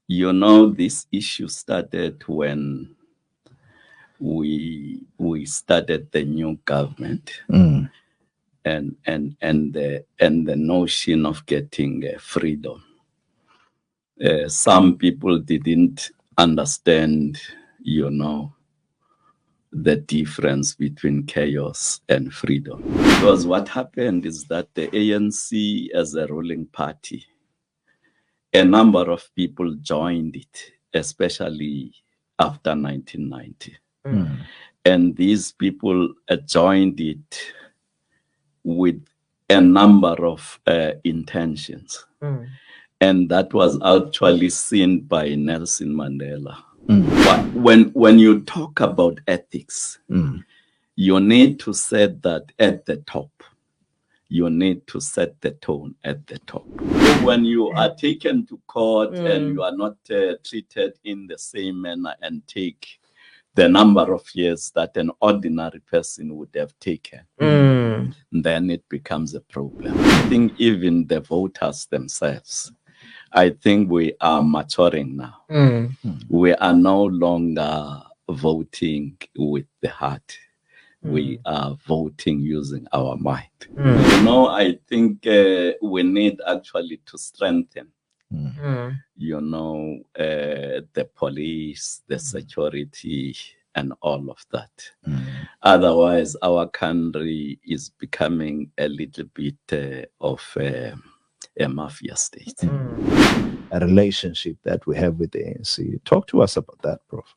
You know, this issue started when we started the new government, and the notion of getting freedom. Some people didn't understand, you know, the difference between chaos and freedom. Because what happened is that the ANC, as a ruling party, a number of people joined it, especially after 1990. And these people joined it with a number of intentions. And that was actually seen by Nelson Mandela. But when you talk about ethics, you need to set that at the top. You need to set the tone at the top. So when you are taken to court and you are not treated in the same manner and take the number of years that an ordinary person would have taken, then it becomes a problem. I think even the voters themselves, I think we are maturing now. We are no longer voting with the heart. We are voting using our mind. You know, I think we need actually to strengthen, you know, the police, the security, and all of that. Otherwise, our country is becoming a little bit of a mafia state. A relationship that we have with the ANC. Talk to us about that, Prof.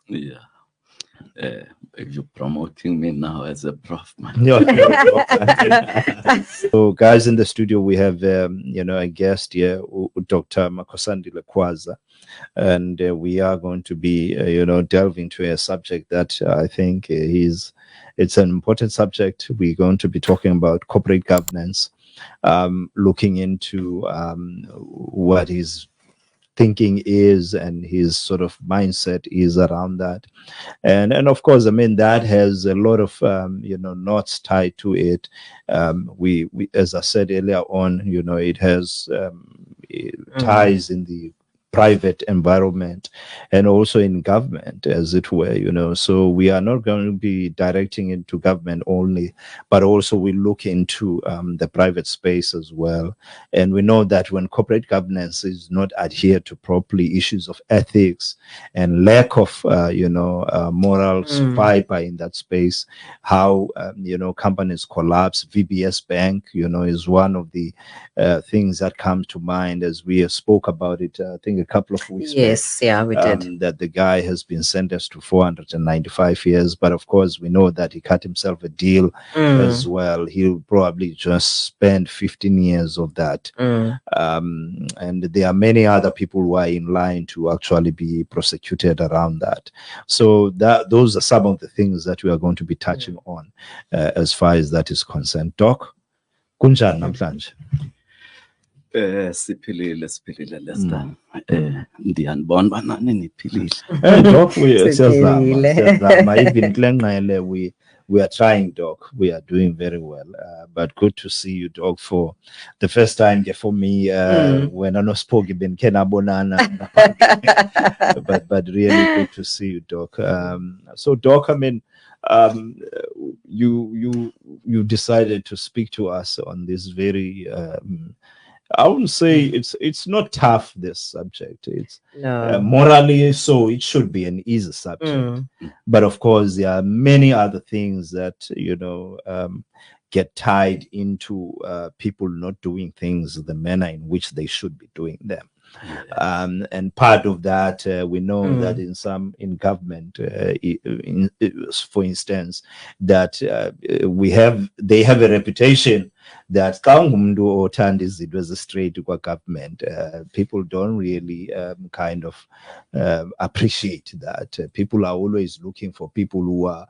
Yeah. You're promoting me now as a prof, man. So, guys, in the studio, we have, you know, a guest here, Dr. Makhosandile, and we are going to be, you know, delving into a subject that I think it's an important subject. We're going to be talking about corporate governance, looking into what his thinking is and his sort of mindset is around that, and of course, I mean, that has a lot of you know, knots tied to it. We as I said earlier on, you know, it has ties in the private environment and also in government, as it were, you know. So we are not going to be directing into government only, but also we look into the private space as well. And we know that when corporate governance is not adhered to properly, issues of ethics and lack of you know, moral fiber in that space, how you know, companies collapse. VBS Bank, you know, is one of the things that comes to mind, as we spoke about it, I think a couple of weeks back. Yeah, we did. That the guy has been sentenced to 495 years, but of course we know that he cut himself a deal as well. He'll probably just spend 15 years of that. And there are many other people who are in line to actually be prosecuted around that. So those are some of the things that we are going to be touching on as far as that is concerned. Doc, kunjani namhlanje? Siphilile Lester. Ndiyanibona banani niphilile. Doc, we are trying, Doc. We are doing very well. But good to see you, Doc, for the first time for me when I know Spokie been kenabonana. But really good to see you, Doc. So Doc, I mean, you decided to speak to us on this very I wouldn't say it's not tough, this subject. It's morally, so it should be an easy subject. But of course, there are many other things that, you know, get tied into people not doing things the manner in which they should be doing them. And part of that, we know that in government, for instance, that they have a reputation that was straight to government. People don't really kind of appreciate that. People are always looking for people who are,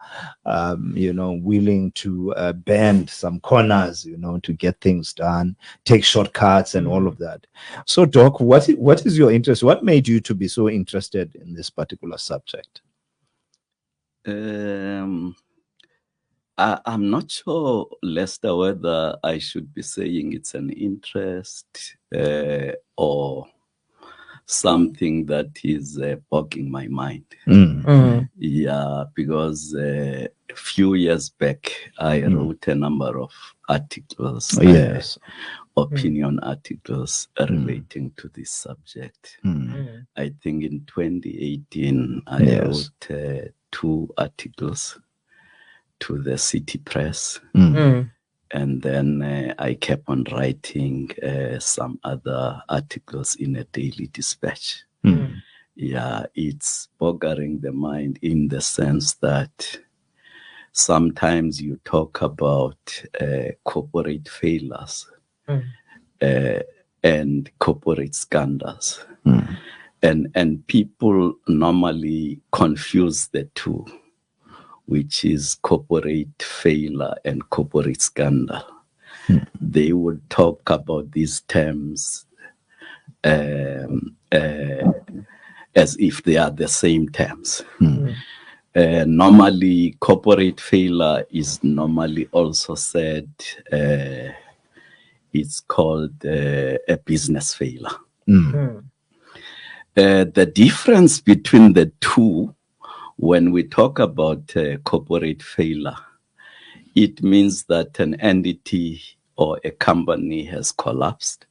you know, willing to bend some corners, you know, to get things done, take shortcuts and all of that. So, Doc, what is your interest? What made you to be so interested in this particular subject? I'm not sure, Lester, whether I should be saying it's an interest or something that is bogging my mind. Yeah, because a few years back, I wrote a number of articles, opinion articles relating to this subject. I think in 2018, I wrote 2 articles to the City Press. And then I kept on writing some other articles in a daily dispatch. Yeah, it's boggling the mind in the sense that sometimes you talk about corporate failures and corporate scandals. And people normally confuse the two, which is corporate failure and corporate scandal. They would talk about these terms as if they are the same terms. Normally, corporate failure is normally also said, it's called a business failure. The difference between the two, when we talk about corporate failure, it means that an entity or a company has collapsed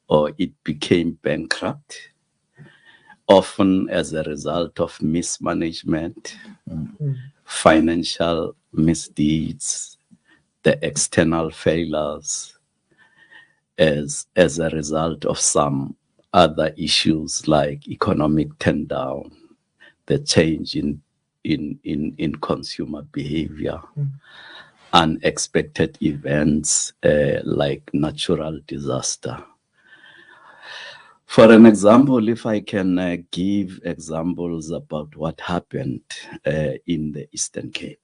or it became bankrupt, often as a result of mismanagement, financial misdeeds, the external failures, as a result of some other issues like economic turndown, the change in consumer behavior, unexpected events like natural disaster. For an example, if I can give examples about what happened in the Eastern Cape,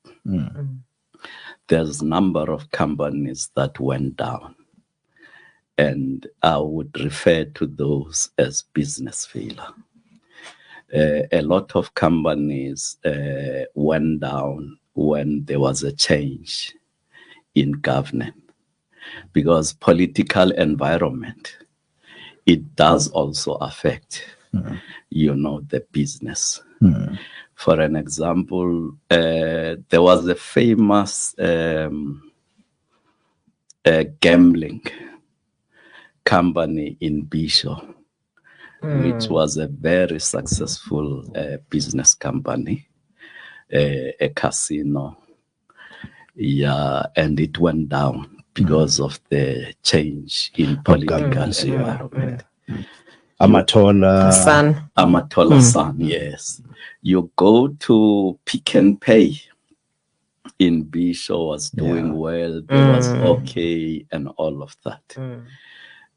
there's a number of companies that went down, and I would refer to those as business failure. A lot of companies went down when there was a change in government, because political environment, it does also affect, the business. For an example, there was a famous gambling company in Bisho, which was a very successful business company, a casino. Yeah, and it went down because of the change in political environment. Amatola San, yes. You go to Pick and Pay in Bisho, was doing well, there was okay, and all of that.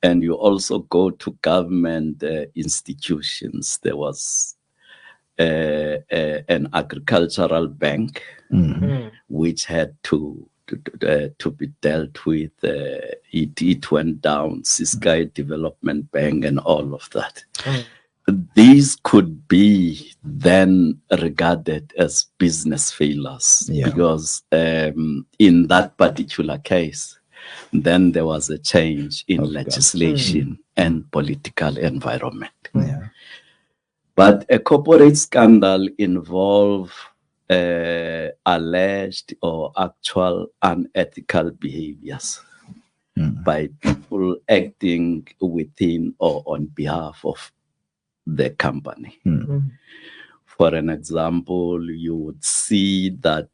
And you also go to government institutions. There was an agricultural bank which had to be dealt with. It went down, Siskai Development Bank and all of that. These could be then regarded as business failures because in that particular case, then there was a change in legislation and political environment. But a corporate scandal involves alleged or actual unethical behaviors by people acting within or on behalf of the company. For an example, you would see that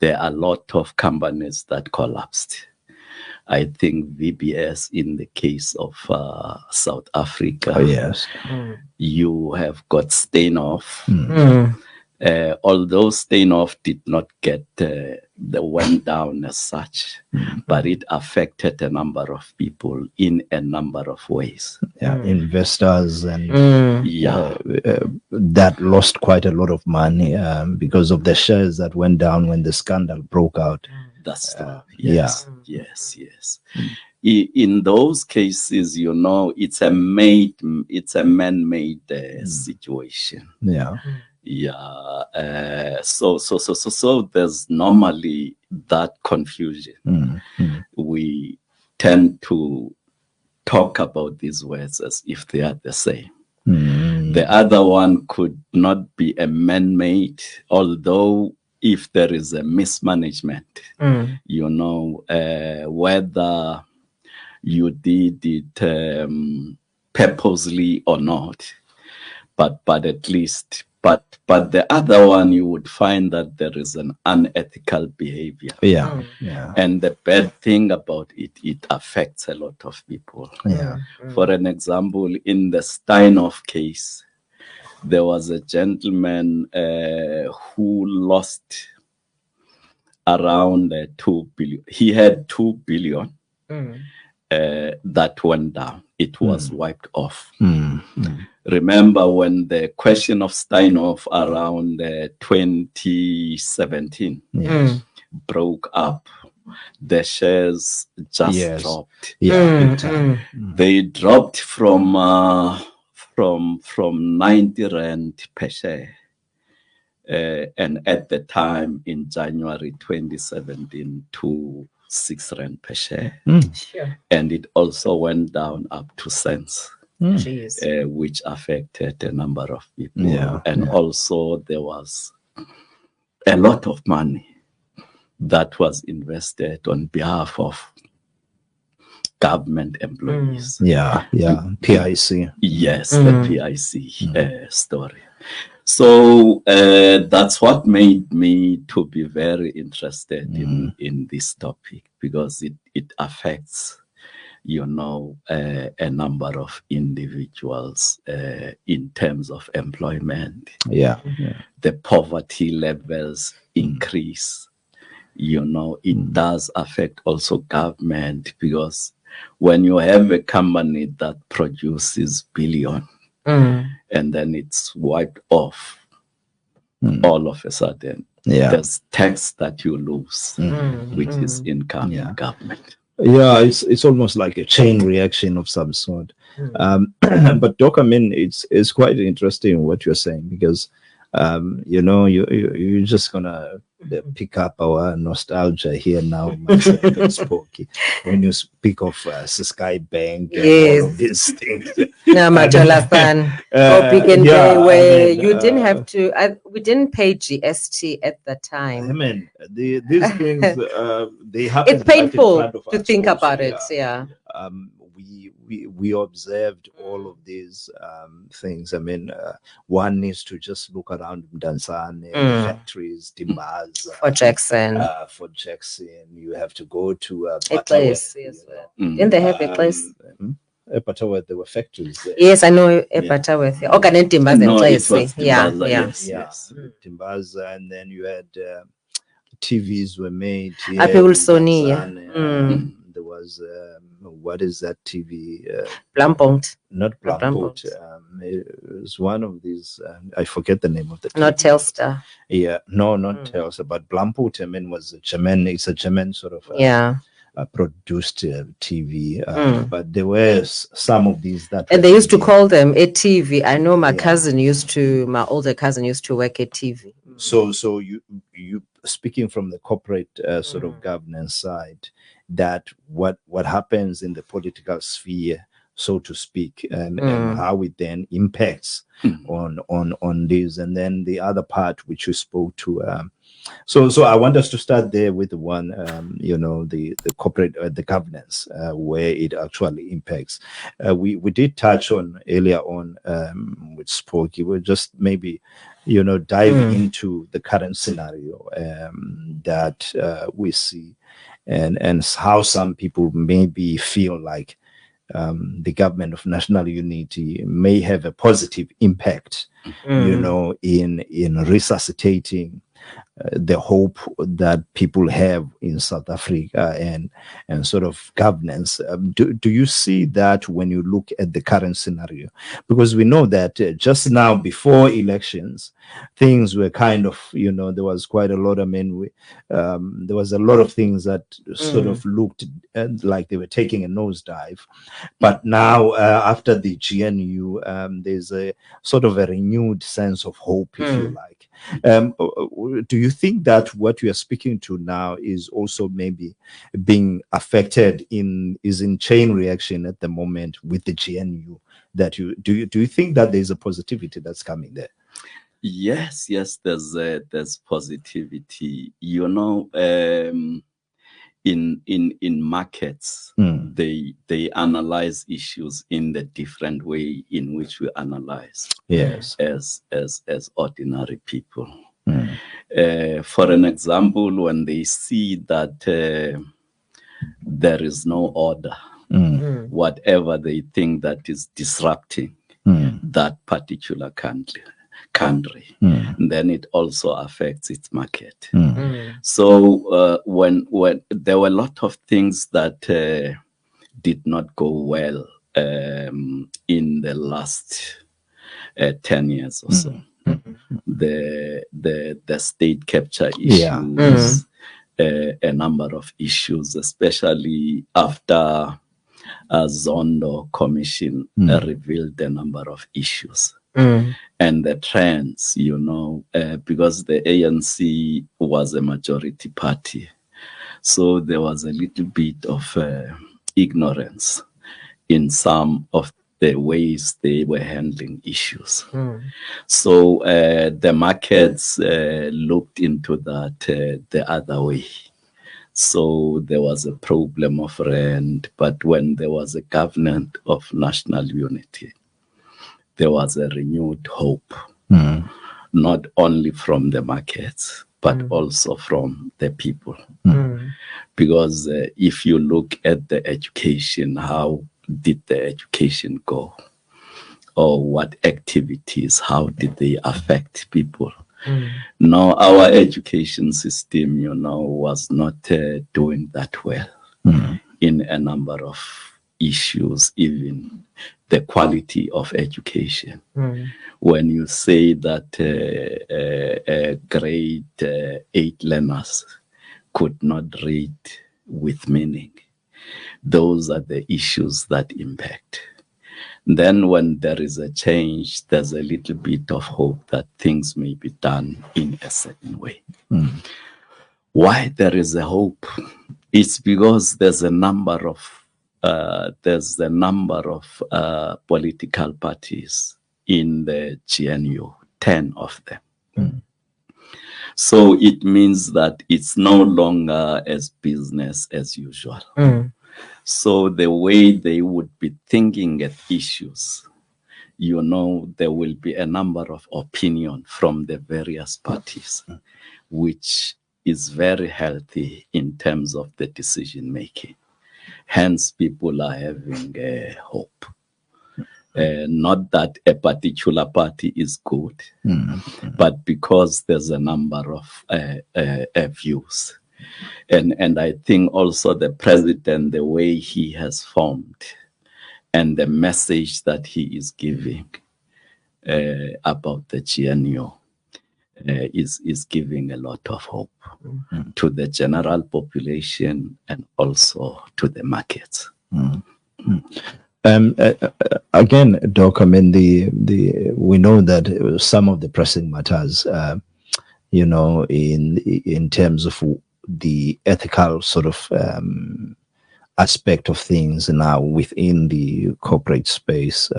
there are a lot of companies that collapsed. I think VBS in the case of South Africa. You have got Steinhoff. Although Steinhoff did not get the went down as such, but it affected a number of people in a number of ways. Investors and that lost quite a lot of money because of the shares that went down when the scandal broke out. That's true. Yes. In those cases, it's a man-made situation. So there's normally that confusion. We tend to talk about these words as if they are the same. Mm. The other one could not be a man-made, although if there is a mismanagement, you know, whether you did it purposely or not, but at least, but the other one, you would find that there is an unethical behavior. Yeah, yeah. And the bad thing about it, it affects a lot of people. Yeah. For an example, in the Steinhoff case, there was a gentleman who lost around 2 billion. He had 2 billion that went down. It was wiped off. Remember when the question of Steinhoff around 2017 broke up, the shares just dropped. Yeah. They dropped from 90 rand per share. And at the time in January 2017 to 6 rand per share. Sure. And it also went down up to cents, Jeez. which affected a number of people. Yeah, And also there was a lot of money that was invested on behalf of government employees. Yeah, PIC. Yes, the PIC story. So that's what made me to be very interested in this topic, because it affects, you know, a number of individuals in terms of employment. Yeah. The poverty levels increase. You know, it does affect also government, because when you have a company that produces billion and then it's wiped off all of a sudden, there's tax that you lose, which is income in government. Yeah, it's almost like a chain reaction of some sort. But Doc, I mean, it's quite interesting what you're saying, because you know, you're just gonna pick up our nostalgia here now, Lester and Spokie, when you speak of Sky Bank and all of these things. No, Majolasan, or Pick and Pay, where you didn't have to. We didn't pay GST at the time. I mean, these things they happen. It's painful right in front of to us think also, about it. Yeah. We observed all of these things. I mean, one needs to just look around Mdansane, factories, Dimbaz, For Jackson. For Jackson, you have to go to A place. Yes. Didn't they have a place? Butterworth, there were factories there. Yes, I know a Butterworth. Organic Timbers and place. Yeah. Yes. Timbaza, and then you had TVs were made. People Sony. There was what is that TV? Blampont. Not Blampont. It was one of these. I forget the name of the TV. Not Telstar. Yeah, no, not Telstar, but Blampont. I mean, was a German. It's a German sort of. Produced TV, but there were some of these that. And they used to call them a TV. I know my older cousin used to work at TV. So you speaking from the corporate sort of governance side, that what happens in the political sphere, so to speak, and how it then impacts on this, and then the other part which you spoke to. So I want us to start there with the one, you know, the corporate, the governance, where it actually impacts. We did touch on earlier on with Spokie. We'll just maybe, you know, dive into the current scenario that we see, and how some people maybe feel like the government of national unity may have a positive impact, you know, in resuscitating the hope that people have in South Africa and sort of governance. Do you see that when you look at the current scenario? Because we know that just now before elections, things were kind of, you know, there was quite a lot. I mean, there was a lot of things that sort of looked like they were taking a nosedive. But now, after the GNU, there's a sort of a renewed sense of hope, if you like. Do you you think that what you are speaking to now is also maybe being affected is in chain reaction at the moment with the GNU? That do you think that there's a positivity that's coming there? Yes, there's positivity. In markets, they analyze issues in the different way in which we analyze. Yes, as ordinary people. For an example, when they see that there is no order, whatever they think that is disrupting that particular country, then it also affects its market. So when there were a lot of things that did not go well in the last 10 years or so, the state capture issues, a number of issues, especially after Zondo Commission revealed a number of issues. And the trends, because the ANC was a majority party, so there was a little bit of ignorance in some of the ways they were handling issues. So the markets looked into that the other way. So there was a problem of rent, but when there was a government of national unity, there was a renewed hope, not only from the markets, but also from the people. Because if you look at the education, how did the education go? Or what activities, how did they affect people? Now, our education system, was not doing that well in a number of issues, even the quality of education. When you say that grade 8 learners could not read with meaning, those are the issues that impact. Then when there is a change, there's a little bit of hope that things may be done in a certain way. Why there is a hope? It's because there's a number of political parties in the GNU, 10 of them. So it means that it's no longer as business as usual. So the way they would be thinking at issues, there will be a number of opinion from the various parties, which is very healthy in terms of the decision making. Hence, people are having hope. Not that a particular party is good, but because there's a number of views. And I think also the president, the way he has formed and the message that he is giving about the GNU is giving a lot of hope to the general population and also to the markets. Again, Doc, I mean, we know that some of the pressing matters, in terms of the ethical sort of aspect of things now within the corporate space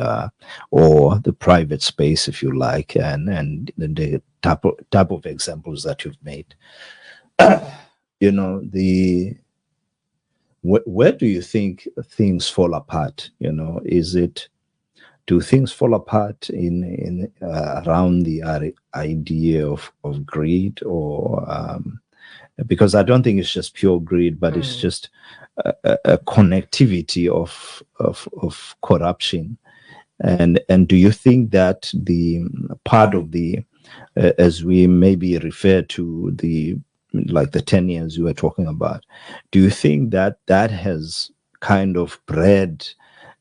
or the private space, if you like, and the type of examples that you've made. Where do you think things fall apart? Do things fall apart in around the idea of greed, or because I don't think it's just pure greed, but it's just a connectivity of corruption, and do you think that the part of the as we maybe refer to the 10 years you were talking about, do you think that has kind of bred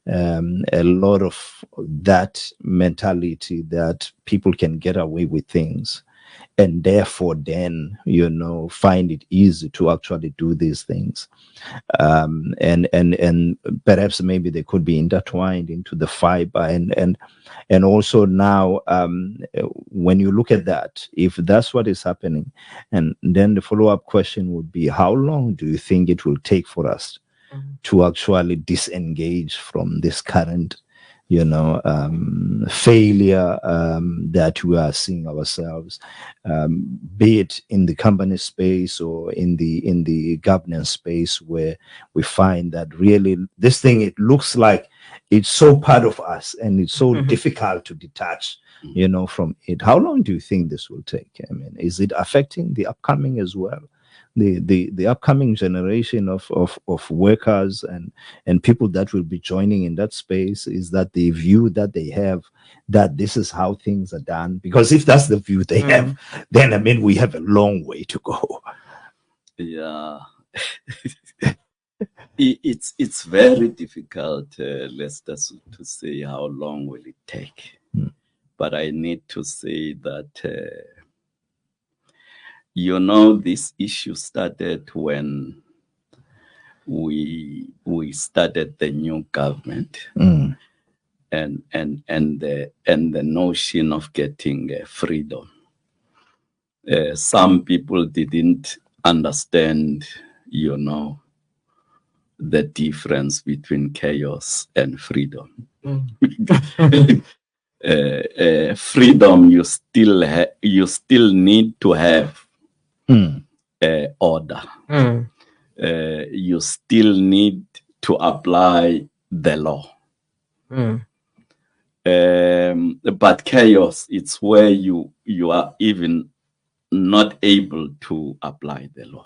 a lot of that mentality that people can get away with things and therefore then, find it easy to actually do these things. And perhaps maybe they could be intertwined into the fiber, and also now, when you look at that, if that's what is happening, and then the follow-up question would be, how long do you think it will take for us to actually disengage from this current failure that we are seeing ourselves, be it in the company space or in the governance space, where we find that really this thing, it looks like it's so part of us and it's so difficult to detach from it. How long do you think this will take? I mean, is it affecting the upcoming as well? The upcoming generation of workers and people that will be joining in that space, is that the view that they have, that this is how things are done? Because if that's the view they have, then I mean, we have a long way to go. Yeah. It's very difficult, Lester, to say how long will it take. But I need to say that this issue started when we started the new government, and the notion of getting freedom. Some people didn't understand, the difference between chaos and freedom. Freedom, you still need to have order. You still need to apply the law. But chaos, it's where you are even not able to apply the law.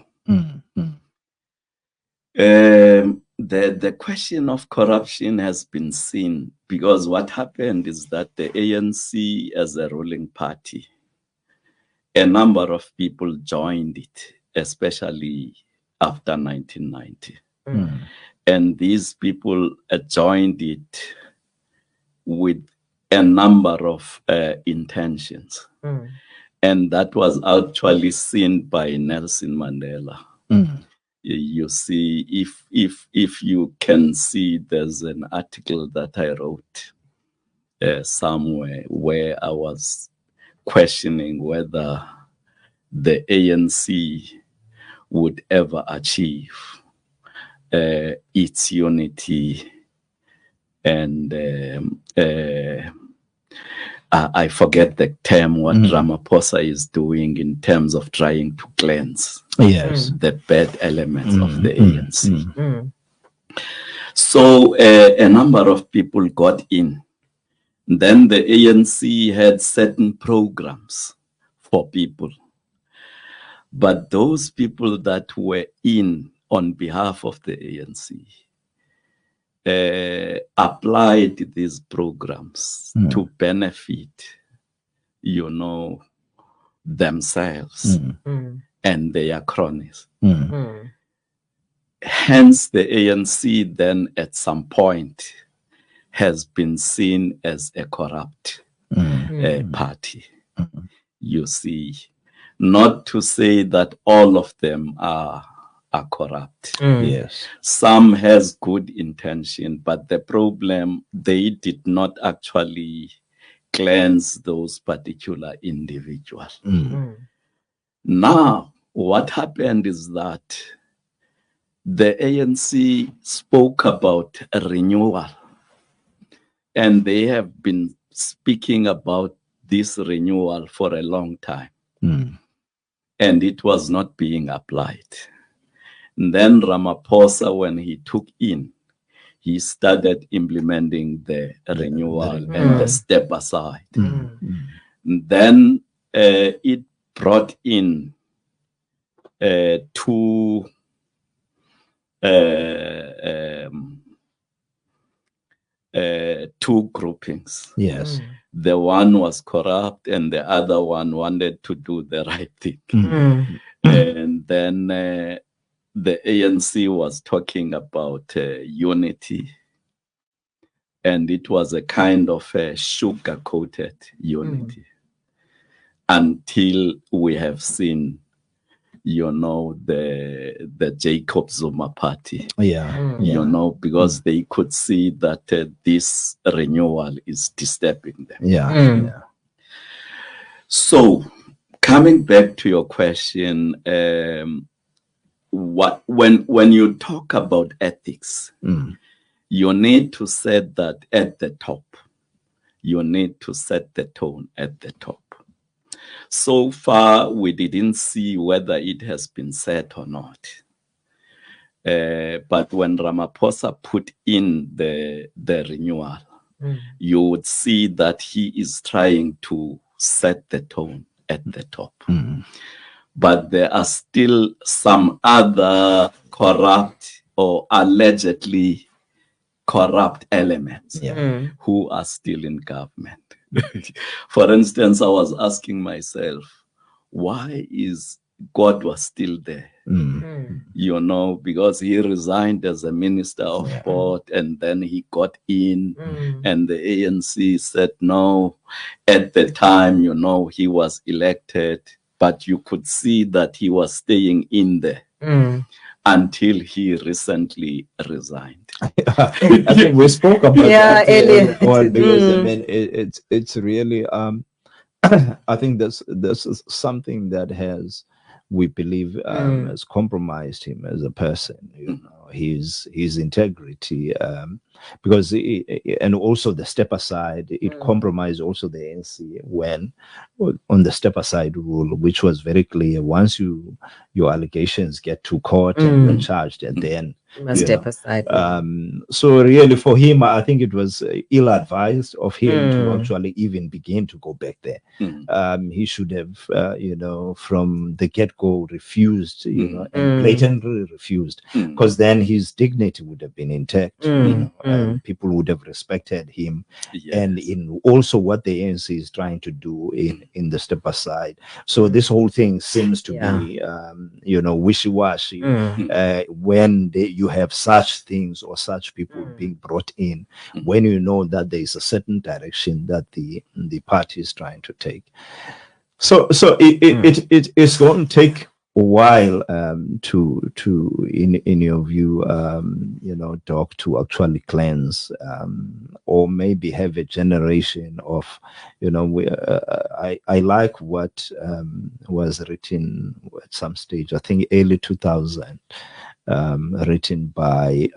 The question of corruption has been seen, because what happened is that the ANC, as a ruling party, a number of people joined it, especially after 1990. And these people joined it with a number of intentions. And that was actually seen by Nelson Mandela. You see, if you can see, there's an article that I wrote somewhere where I was questioning whether the ANC would ever achieve its unity and I forget the term, what Ramaphosa is doing in terms of trying to cleanse the bad elements of the ANC. So a number of people got in. Then the ANC had certain programs for people. But those people that were in on behalf of the ANC applied these programs to benefit, themselves and their cronies. Hence, the ANC then at some point has been seen as a corrupt party. You see, not to say that all of them are corrupt. Yes. Some has good intention, but the problem, they did not actually cleanse those particular individuals. Now, what happened is that the ANC spoke about a renewal, and they have been speaking about this renewal for a long time, and it was not being applied. And then Ramaphosa, when he took in, he started implementing the renewal and the step aside. Then it brought in two groupings. Yes. The one was corrupt and the other one wanted to do the right thing. And then the ANC was talking about unity, and it was a kind of a sugar-coated unity. until we have seen, the Jacob Zuma party. Because they could see that this renewal is disturbing them. So, coming back to your question, when you talk about ethics, you need to set that at the top. You need to set the tone at the top. So far, we didn't see whether it has been set or not. But when Ramaphosa put in the renewal, you would see that he is trying to set the tone at the top. But there are still some other corrupt or allegedly corrupt elements who are still in government. For instance, I was asking myself, why is God was still there? Because he resigned as a minister of sport, and then he got in, and the ANC said no. At the time, he was elected, but you could see that he was staying in there until he recently resigned. I think we spoke about that earlier on, because I mean it's really I think this is something that we believe has compromised him as a person, his integrity, because and also the step aside, it compromised also the ANC when on the step aside rule, which was very clear. Once your allegations get to court and you're charged, and then you must step aside. So really for him, I think it was ill-advised of him to actually even begin to go back there. He should have, from the get-go refused, and blatantly refused, because then his dignity would have been intact, and people would have respected him, and in also what the ANC is trying to do in the step aside. So this whole thing seems to be, wishy-washy when you have such things or such people being brought in, when you know that there is a certain direction that the party is trying to take. So it is going to take a while to in your view, Doc, to actually cleanse, or maybe have a generation of, I like what was written at some stage, I think early 2000, written by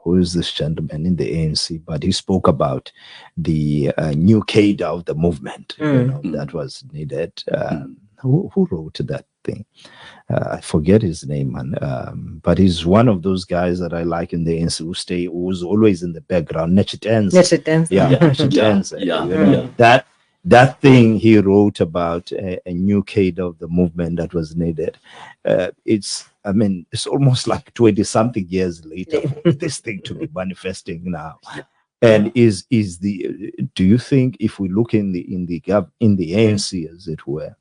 who is this gentleman in the ANC, but he spoke about the new cadre of the movement, that was needed. Who wrote that thing? I forget his name, man. But he's one of those guys that I like in the ANC who's always in the background. Nechitenze. That thing he wrote about a new cadre of the movement that was needed. It's almost like 20-something years later for this thing to be manifesting now. And do you think, if we look in the ANC, as it were,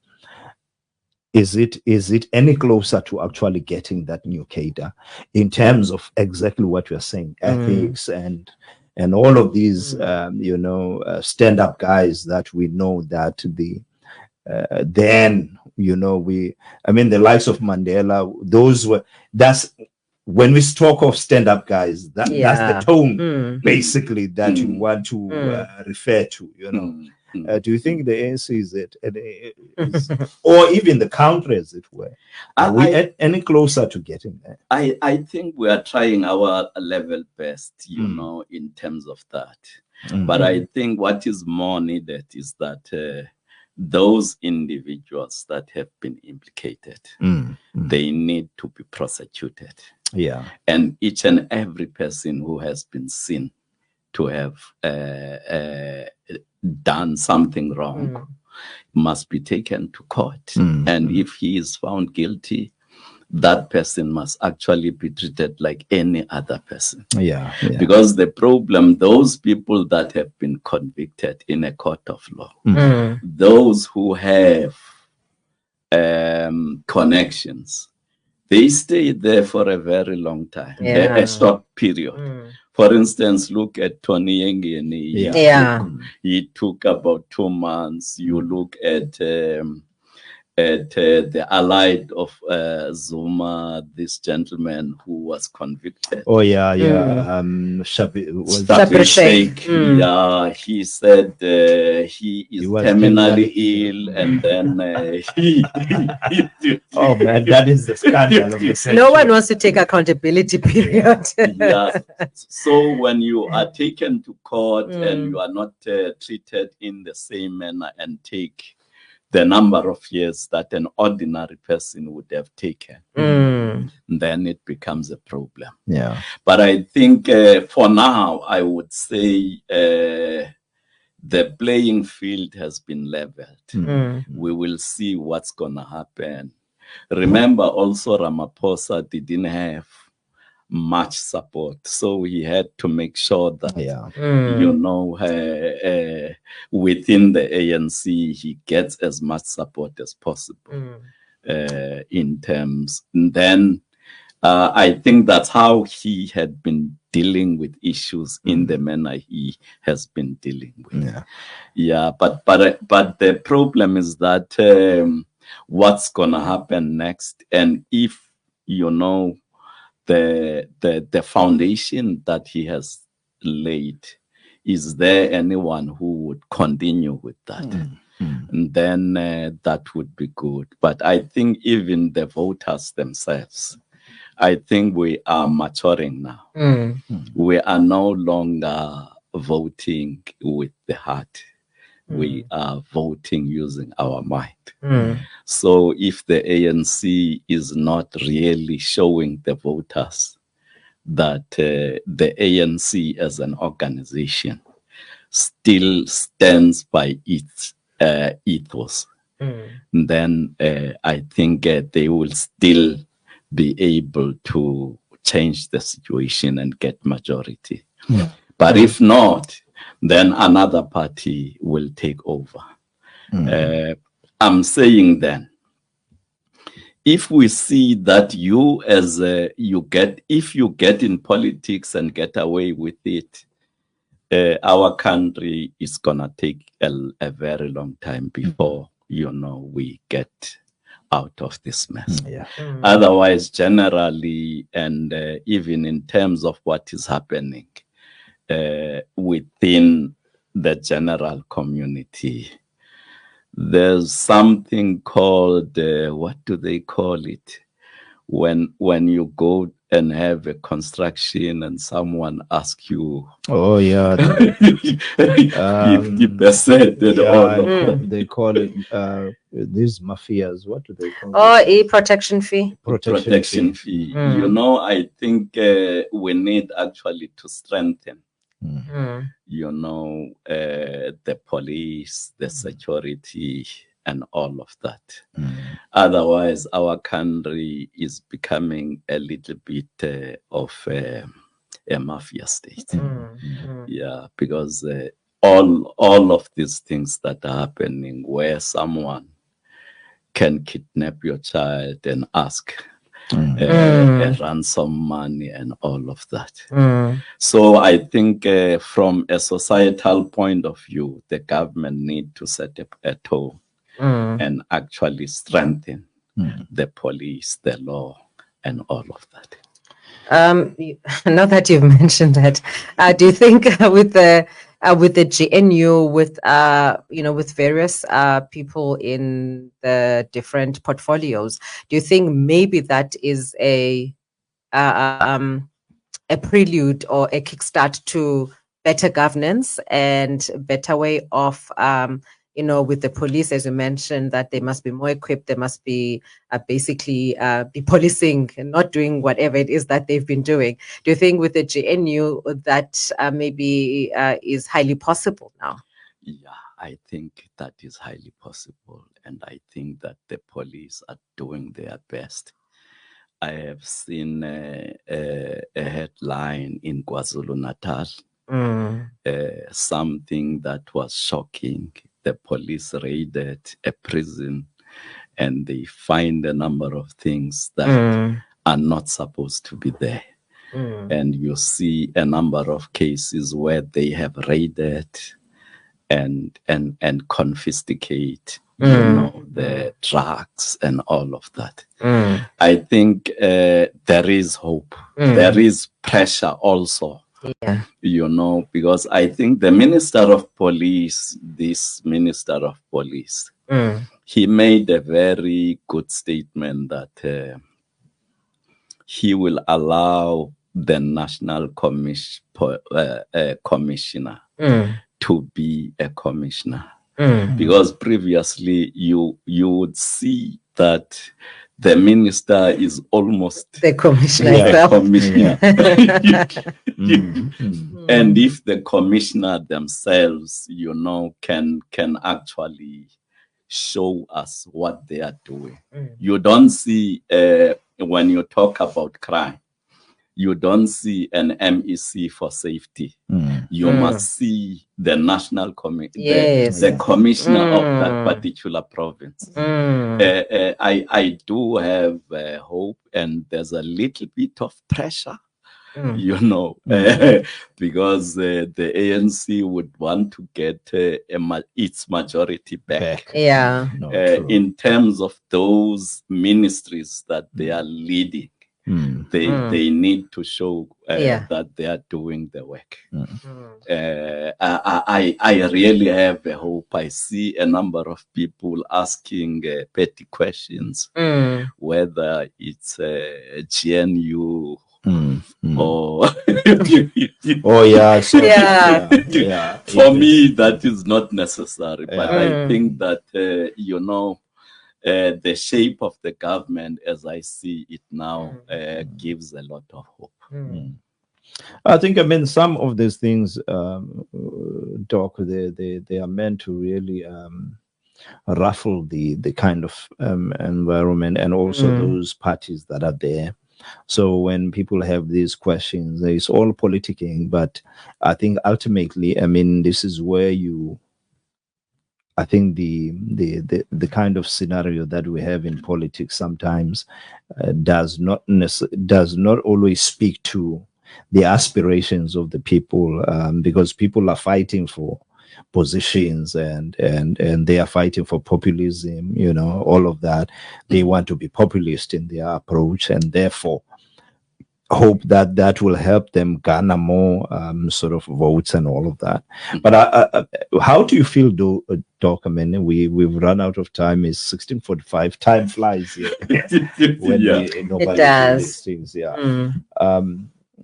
is it any closer to actually getting that new cadre in terms of exactly what you're saying, ethics and all of these, stand-up guys that we know that the likes of Mandela, that's when we talk of stand-up guys, that's the tone basically that you want to refer to, do you think the ANC is it, or even the country, as it were? Are we any closer to getting there? I think we are trying our level best, in terms of that. But I think what is more needed is that those individuals that have been implicated, they need to be prosecuted. And each and every person who has been seen to have done something wrong must be taken to court. And if he is found guilty, that person must actually be treated like any other person. Because the problem, those people that have been convicted in a court of law, those who have connections they stayed there for a very long time, a short period. For instance, look at Tony Ngesi. He took about 2 months. You look at the allied of Zuma, this gentleman who was convicted. Shabi Sheikh. Yeah, he said he is terminally ill, and then oh man, that is the scandal of the century. No one wants to take accountability, period. Yes. So when you are taken to court and you are not treated in the same manner and take the number of years that an ordinary person would have taken, then it becomes a problem. Yeah. But I think for now, I would say the playing field has been leveled. We will see what's going to happen. Remember also Ramaphosa didn't have much support, so he had to make sure that within the ANC he gets as much support as possible in terms. And then I think that's how he had been dealing with issues in the manner he has been dealing with. But the problem is that what's gonna happen next, and if the foundation that he has laid, is there anyone who would continue with that? And then that would be good. But I think even the voters themselves, I think we are maturing now. We are no longer voting with the heart. We are voting using our mind. So if the ANC is not really showing the voters that the ANC as an organization still stands by its ethos, then I think they will still be able to change the situation and get majority. But if not, then another party will take over. I'm saying then, if we see that if you get in politics and get away with it, our country is gonna take a very long time before we get out of this mess. Otherwise, generally, and even in terms of what is happening within the general community, there's something called what do they call it when you go and have a construction and someone asks you 50% and all they call it these mafias, what do they call it? A protection fee. Protection fee. I think we need actually to strengthen the police, the security, and all of that. Otherwise, our country is becoming a little bit of a mafia state. Yeah, because all of these things that are happening, where someone can kidnap your child and ask a ransom money and all of that. So I think from a societal point of view, the government need to set up a tone and actually strengthen the police, the law, and all of that. Now that you've mentioned that, do you think with the GNU, with with various people in the different portfolios, do you think maybe that is a prelude or a kickstart to better governance and better way of with the police, as you mentioned, that they must be more equipped, they must be basically be policing and not doing whatever it is that they've been doing. Do you think with the GNU that maybe is highly possible now? Yeah, I think that is highly possible. And I think that the police are doing their best. I have seen a headline in KwaZulu-Natal, something that was shocking. The police raided a prison and they find a number of things that are not supposed to be there. And you see a number of cases where they have raided and confiscate, the drugs and all of that. I think there is hope. There is pressure also. Yeah. Because I think the Minister of Police, he made a very good statement that he will allow the National Commissioner to be a commissioner. Because previously you would see that the minister is almost the commissioner a commissioner. And if the commissioner themselves, can actually show us what they are doing. You don't see, when you talk about crime, you don't see an MEC for safety. You must see the national the commissioner of that particular province. I do have hope, and there's a little bit of pressure, because the ANC would want to get its majority back. Yeah. In terms of those ministries that they are leading. They need to show that they are doing the work. I really have a hope. I see a number of people asking petty questions, whether it's GNU or for me that is not necessary, but I think that the shape of the government, as I see it now, gives a lot of hope. I think, some of these things, Doc, they are meant to really ruffle the kind of environment and also those parties that are there. So when people have these questions, it's all politicking, but I think ultimately, this is where I think the kind of scenario that we have in politics sometimes does not always speak to the aspirations of the people, because people are fighting for positions and they are fighting for populism, all of that. They want to be populist in their approach, and therefore hope that will help them garner more sort of votes and all of that. But how do you feel, Doc? We've run out of time. It's 16:45. Time flies here. It does. Things,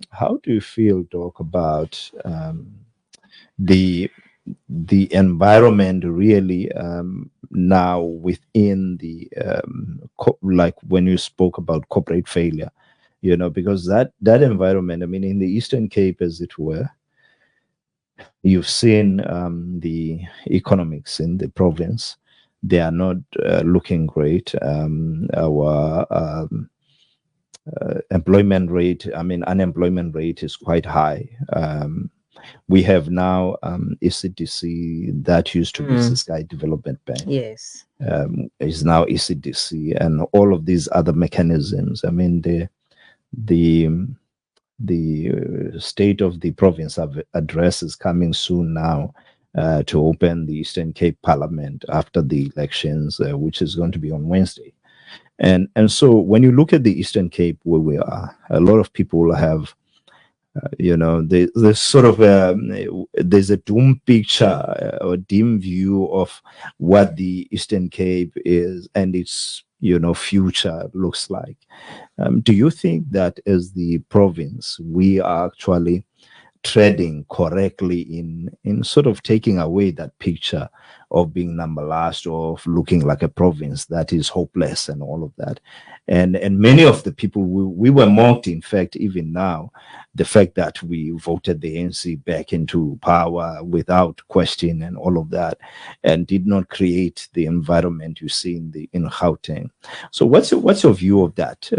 how do you feel, Doc, about the environment really now within the like when you spoke about corporate failure? Because that environment, in the Eastern Cape, as it were, you've seen the economics in the province. They are not looking great. Our employment rate, unemployment rate is quite high. We have now ECDC, that used to be Sky Development Bank. Yes. Is now ECDC, and all of these other mechanisms. The state of the province address is coming soon now to open the Eastern Cape Parliament after the elections, which is going to be on Wednesday. And so when you look at the Eastern Cape, where we are, a lot of people have, there's sort of there's a doom picture or dim view of what the Eastern Cape is and its future looks like. Do you think that as the province, we are actually treading correctly in sort of taking away that picture of being number last, or of looking like a province that is hopeless and all of that? And many of the people, we were mocked, in fact, even now, the fact that we voted the ANC back into power without question and all of that, and did not create the environment you see in Gauteng. So what's your view of that?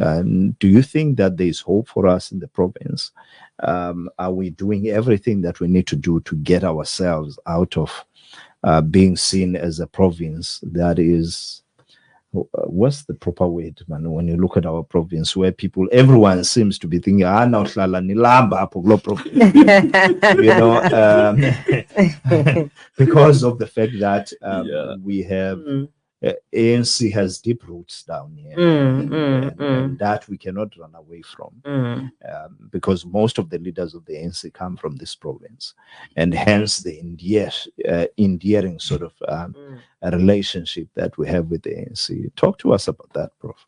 Do you think that there's hope for us in the province? Are we doing everything that we need to do to get ourselves out of being seen as a province that is what's the proper word, man, when you look at our province, where everyone seems to be thinking, now nilamba province, because of the fact that we have ANC has deep roots down here, and that we cannot run away from, because most of the leaders of the ANC come from this province, and hence the endearing sort of a relationship that we have with the ANC. Talk to us about that, Prof.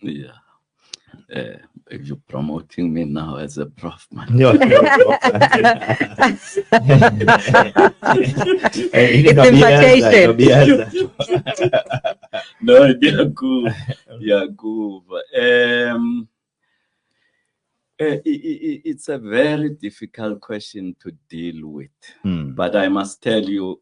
Yeah. You're promoting me now as a prof, man. It's invitation. No, you're good. You're good. It's a very difficult question to deal with, but I must tell you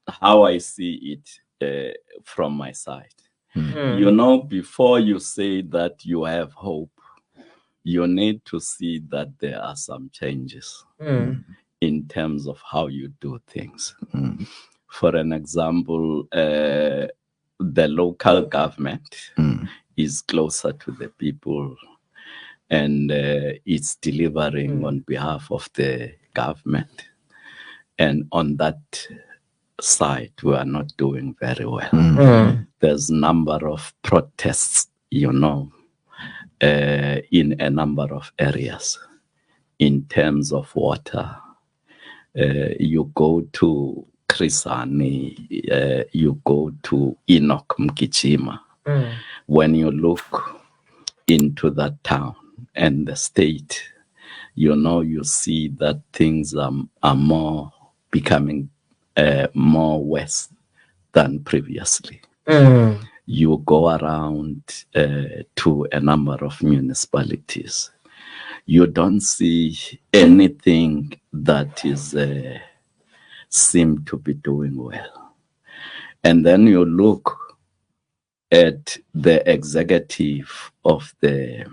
how I see it from my side. You know, before you say that you have hope, you need to see that there are some changes in terms of how you do things. For an example, the local government is closer to the people, and it's delivering on behalf of the government. And on that side, we are not doing very well. There's a number of protests, you know, in a number of areas. In terms of water, you go to Krisani, you go to Enoch Mkichima. When you look into that town and the state, you know, you see that things are more becoming more worse than previously. You go around to a number of municipalities. You don't see anything that is seem to be doing well. And then you look at the executive of the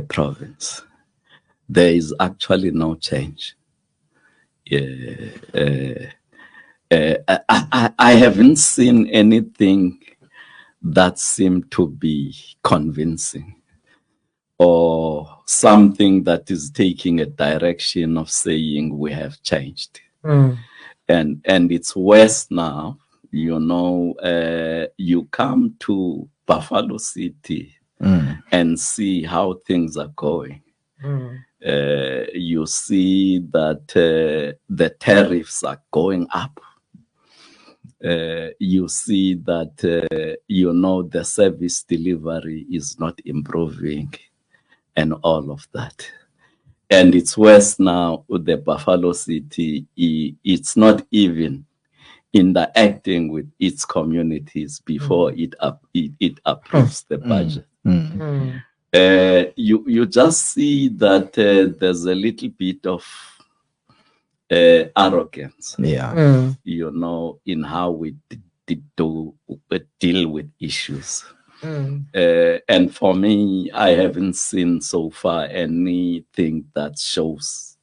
province. There is actually no change. I haven't seen anything that seemed to be convincing, or something that is taking a direction of saying we have changed. And it's worse now. You know, you come to Buffalo City and see how things are going. You see that the tariffs are going up. You see that, you know, the service delivery is not improving and all of that. And it's worse now with the Buffalo City. It's not even interacting with its communities before it approves the budget. You just see that there's a little bit of arrogance, you know, in how we deal with issues. And for me, I haven't seen so far anything that shows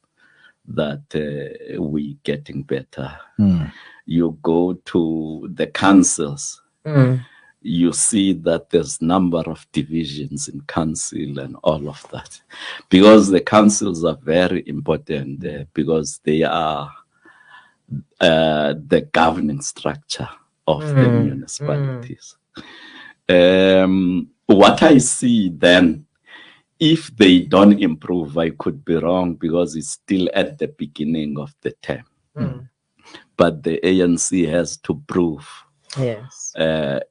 that we're getting better. You go to the councils, you see that there's number of divisions in council and all of that, because the councils are very important because they are the governing structure of the municipalities. What I see then, if they don't improve, I could be wrong because it's still at the beginning of the term. But the ANC has to prove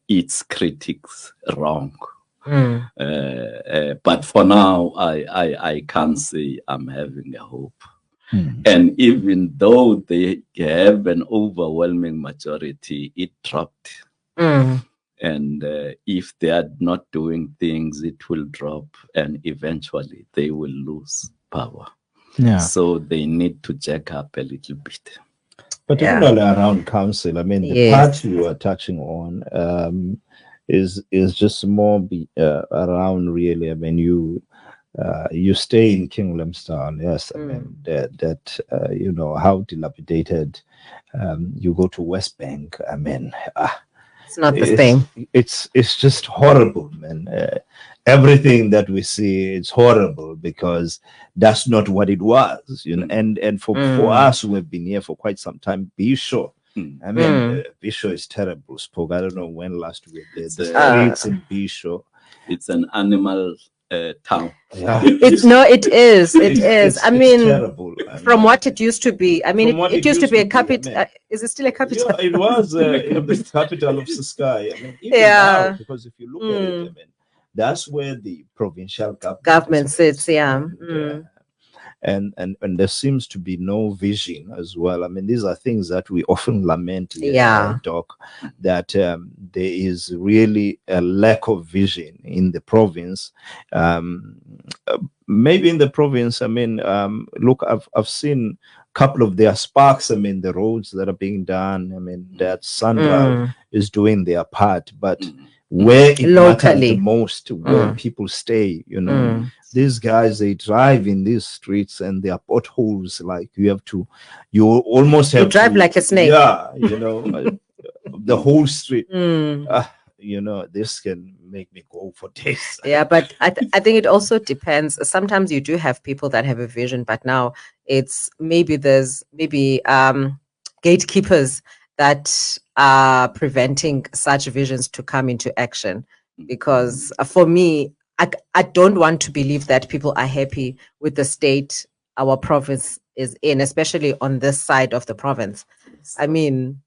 its critics wrong. But for now, I can't say I'm having a hope. And even though they have an overwhelming majority, it dropped. And if they are not doing things, it will drop, and eventually they will lose power. So they need to jack up a little bit. Particularly around council, I mean, the part you are touching on is just more around really. I mean, you stay in King Limstown, yes. I mean that you know how dilapidated. You go to West Bank. I mean, It's not the same. It's just horrible, man. Everything that we see, it's horrible because that's not what it was, you know. And for us who have been here for quite some time, be sure. I mean, Bisho is terrible. Spoke. I don't know when last we were there. The streets in Bisho. It's an animal town. Yeah. It is. I mean, terrible. From what it used to be. I mean, it used to be a capital. Is it still a capital? Yeah, it was the capital of Siskai. I mean, even now, because if you look at it, I mean, that's where the provincial government sits. Yeah. And there seems to be no vision as well. I mean, these are things that we often lament here, Doc, that there is really a lack of vision in the province. Maybe in the province, I mean, look, I've seen a couple of their sparks. I mean, the roads that are being done. I mean, that Sandra is doing their part, but where it matters the most, where people stay, you know. These guys, they drive in these streets and there are potholes. Like you almost have to drive like a snake. Yeah, you know, the whole street. You know, this can make me go for days. Yeah, but I think it also depends. Sometimes you do have people that have a vision, but now there's gatekeepers that are preventing such visions to come into action. Because for me, I don't want to believe that people are happy with the state our province is in, especially on this side of the province. I mean,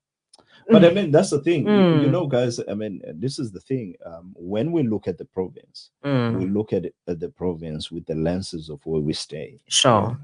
but I mean, that's the thing, you know, guys. I mean, this is the thing. When we look at the province, we look at the province with the lenses of where we stay. Sure.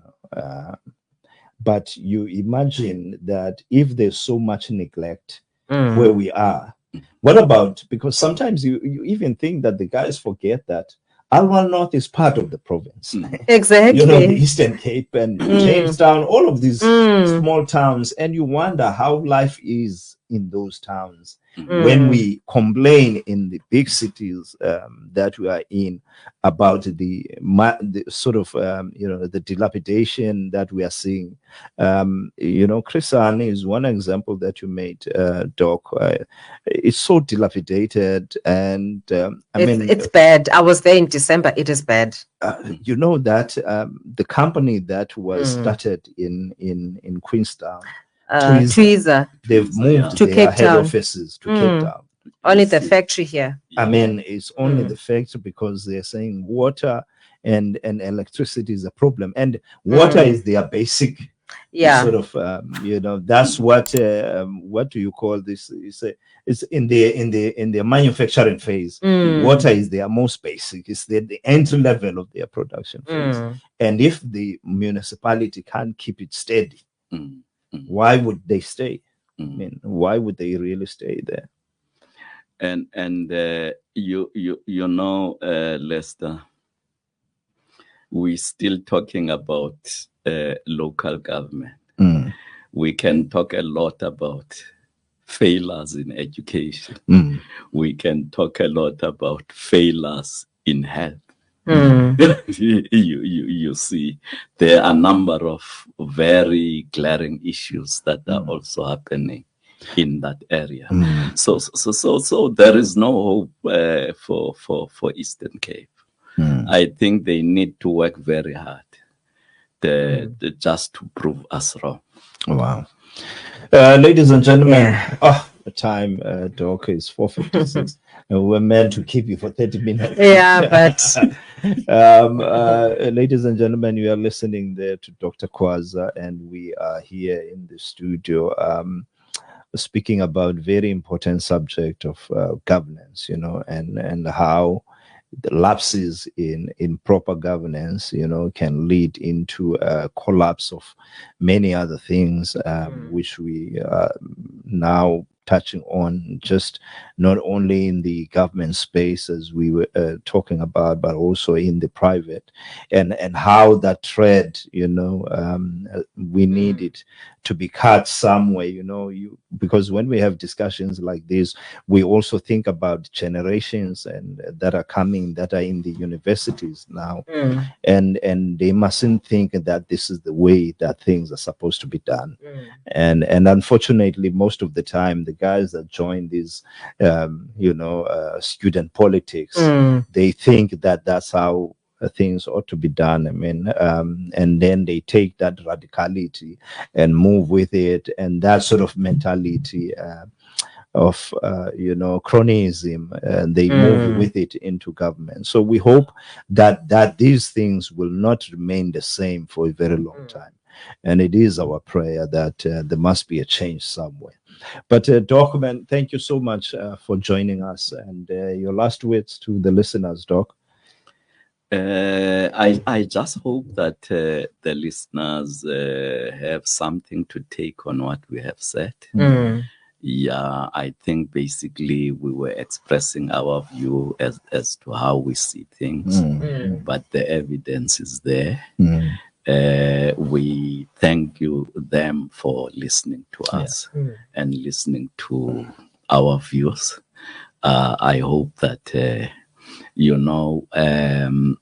But you imagine that if there's so much neglect where we are, what about, because sometimes you even think that the guys forget that Alwal North is part of the province. Exactly. You know, the Eastern Cape and Jamestown, all of these small towns, and you wonder how life is in those towns. When we complain in the big cities that we are in about the sort of you know, the dilapidation that we are seeing, you know, Krisan is one example that you made, Doc. It's so dilapidated, and I mean, it's bad. I was there in December. It is bad. You know that the company that was started in Queenstown, Tweezer, they've moved to their Cape head Town. offices to Cape Town. Only the factory here. I mean, it's only the factory because they're saying water and electricity is a problem, and water is their basic sort of you know, that's what do you call this? It's in the manufacturing phase. Water is their most basic. It's the entry level of their production phase. And if the municipality can't keep it steady, why would they stay? I mean, why would they really stay there? And you know, Lester, we're still talking about local government. We can talk a lot about failures in education. We can talk a lot about failures in health. You see, there are a number of very glaring issues that are also happening in that area. So there is no hope for Eastern Cape. I think they need to work very hard just to prove us wrong. Wow. Ladies and gentlemen, the time, Doc, is 4:56. And we're meant to keep you for 30 minutes. Yeah, but ladies and gentlemen, you are listening there to Dr. Kwaza, and we are here in the studio speaking about very important subject of governance, you know, and how the lapses in proper governance, you know, can lead into a collapse of many other things, which we are now touching on, just not only in the government space as we were talking about, but also in the private, and how that thread, you know, we need it to be cut somewhere, you know, because when we have discussions like this, we also think about generations and that are coming, that are in the universities now, and they mustn't think that this is the way that things are supposed to be done. And unfortunately, most of the time, the guys that join these, student politics, they think that that's how things ought to be done. I mean, and then they take that radicality and move with it, and that sort of mentality of cronyism, and they move with it into government. So we hope that these things will not remain the same for a very long time, and it is our prayer that there must be a change somewhere. But Document, thank you so much for joining us, and your last words to the listeners, Doc. I just hope that the listeners have something to take on what we have said. Yeah, I think basically we were expressing our view as to how we see things, but the evidence is there. We thank them for listening to us and listening to our views. I hope that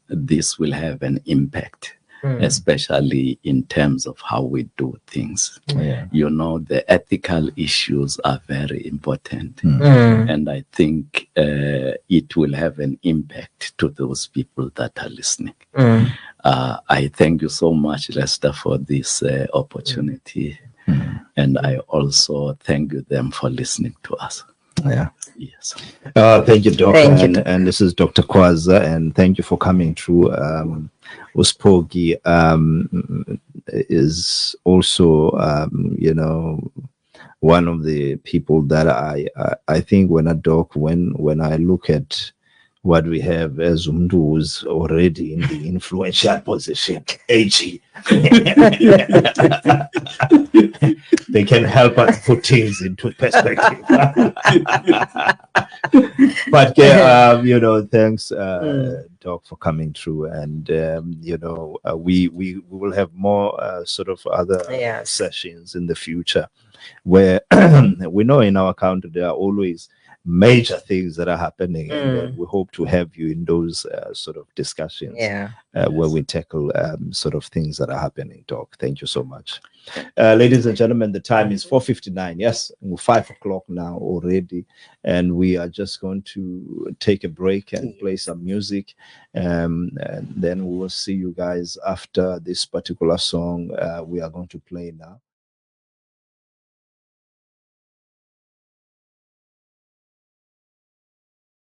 this will have an impact, especially in terms of how we do things. The ethical issues are very important, and I think it will have an impact to those people that are listening. I thank you so much, Lester, for this opportunity, and I also thank them for listening to us. Yes. Thank you, Doc. Thank you. And this is Dr. Kwaza, and thank you for coming through. Spokie is also, one of the people that I think when I look at what we have as who's already in the influential position, AG. They can help us put things into perspective. But thanks, Doc, for coming through, and we will have more sort of other sessions in the future, where we know in our country there are always major things that are happening, and we hope to have you in those sort of discussions where we tackle sort of things that are happening. Doc, thank you so much. Ladies and gentlemen, the time is 4:59. Yes, 5 o'clock now already, and we are just going to take a break and play some music, and then we will see you guys after this particular song we are going to play now.